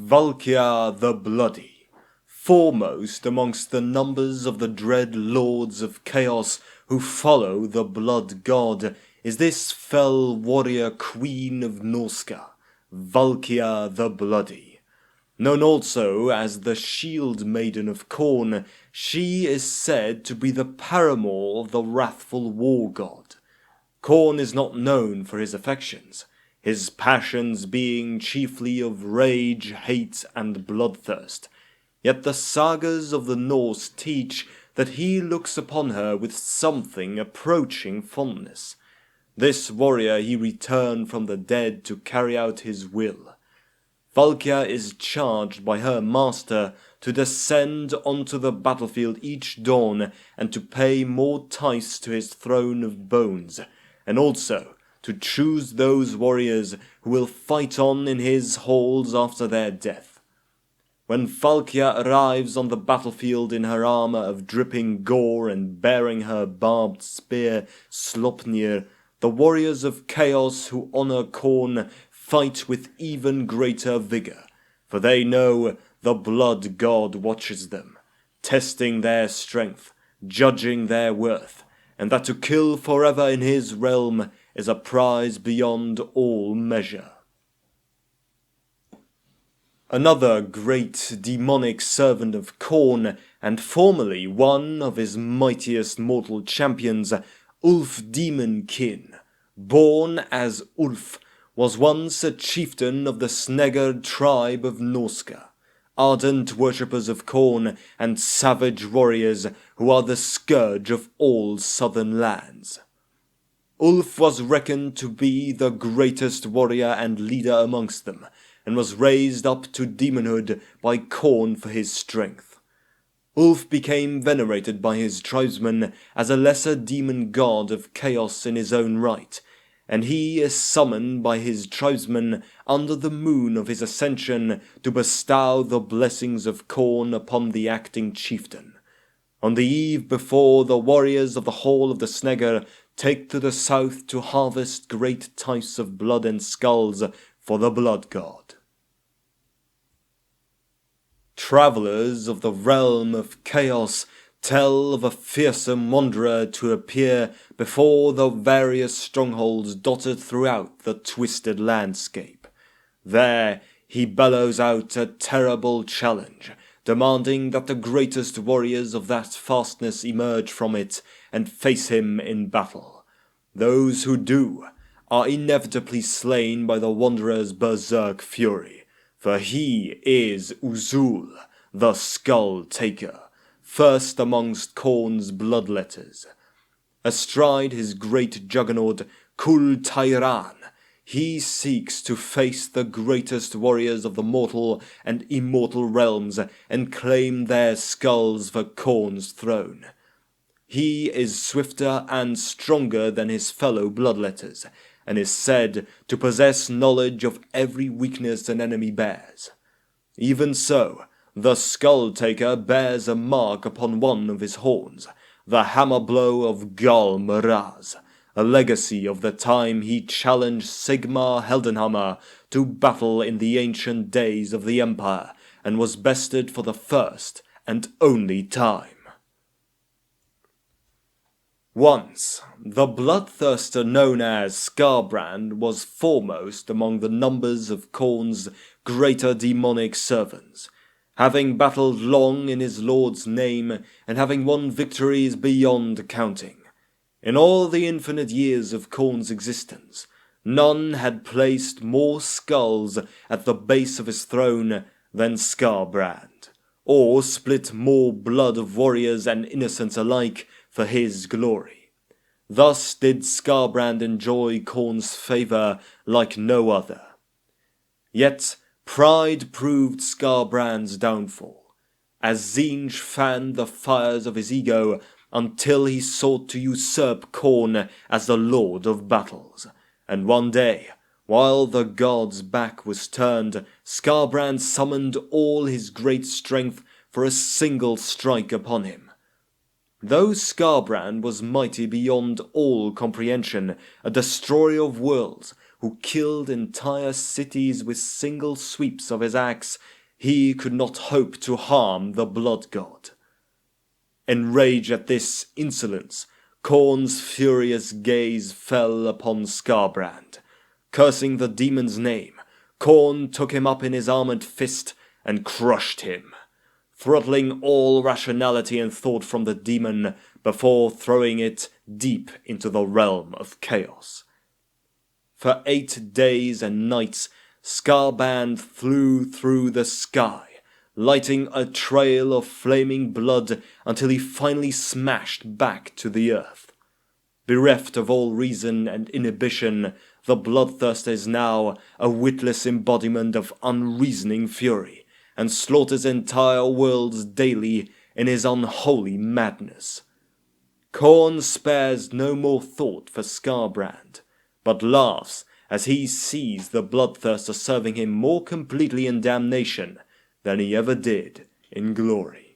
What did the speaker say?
Valkia the Bloody, foremost amongst the numbers of the dread lords of chaos who follow the blood god, is this fell warrior queen of Norska, Valkia the Bloody. Known also as the Shield Maiden of KHORNE, she is said to be the paramour of the wrathful war god. KHORNE is not known for his affections, his passions being chiefly of rage, hate, and bloodthirst. Yet the sagas of the Norse teach that he looks upon her with something approaching fondness. This warrior he returned from the dead to carry out his will. Valkia is charged by her master to descend onto the battlefield each dawn and to pay more tithes to his throne of bones, and also to choose those warriors who will fight on in his halls after their death. When Valkia arrives on the battlefield in her armor of dripping gore and bearing her barbed spear Slopnir, the warriors of chaos who honor KHORNE fight with even greater vigor, for they know the blood god watches them, testing their strength, judging their worth, and that to kill forever in his realm is a prize beyond all measure. Another great demonic servant of KHORNE, and formerly one of his mightiest mortal champions, Ulf Demonkin, born as Ulf, was once a chieftain of the Snegard tribe of Norska, ardent worshippers of KHORNE and savage warriors who are the scourge of all southern lands. Ulf was reckoned to be the greatest warrior and leader amongst them, and was raised up to demonhood by KHORNE for his strength. Ulf became venerated by his tribesmen as a lesser demon god of chaos in his own right, and he is summoned by his tribesmen under the moon of his ascension to bestow the blessings of KHORNE upon the acting chieftain. On the eve before, the warriors of the Hall of the Sneggar take to the south to harvest great tithes of blood and skulls for the blood god. Travellers of the realm of chaos tell of a fearsome wanderer to appear before the various strongholds dotted throughout the twisted landscape. There he bellows out a terrible challenge, demanding that the greatest warriors of that fastness emerge from it and face him in battle. Those who do are inevitably slain by the wanderer's berserk fury, for he is Uzul, the Skull Taker, first amongst KHORNE's bloodletters. Astride his great juggernaut Kul Tairan, he seeks to face the greatest warriors of the mortal and immortal realms and claim their skulls for KHORNE's throne. He is swifter and stronger than his fellow bloodletters, and is said to possess knowledge of every weakness an enemy bears. Even so, the Skull Taker bears a mark upon one of his horns, the hammer blow of Gal Maraz, a legacy of the time he challenged Sigmar Heldenhammer to battle in the ancient days of the Empire, and was bested for the first and only time. Once, the bloodthirster known as Skarbrand was foremost among the numbers of KHORNE's greater demonic servants, having battled long in his lord's name, and having won victories beyond counting. In all the infinite years of KHORNE's existence, none had placed more skulls at the base of his throne than Skarbrand, or split more blood of warriors and innocents alike for his glory. Thus did Skarbrand enjoy KHORNE's favour like no other. Yet pride proved Skarbrand's downfall, as Tzeentch fanned the fires of his ego until he sought to usurp KHORNE as the Lord of Battles, and one day, while the god's back was turned, Skarbrand summoned all his great strength for a single strike upon him. Though Skarbrand was mighty beyond all comprehension, a destroyer of worlds, who killed entire cities with single sweeps of his axe, he could not hope to harm the blood god. Enraged at this insolence, KHORNE's furious gaze fell upon Skarbrand. Cursing the demon's name, KHORNE took him up in his armored fist and crushed him, throttling all rationality and thought from the demon before throwing it deep into the realm of chaos. For 8 days and nights, Skarbrand flew through the sky, lighting a trail of flaming blood until he finally smashed back to the earth. Bereft of all reason and inhibition, the bloodthirster is now a witless embodiment of unreasoning fury, and slaughters entire worlds daily in his unholy madness. KHORNE spares no more thought for Skarbrand, but laughs as he sees the bloodthirster serving him more completely in damnation than he ever did in glory.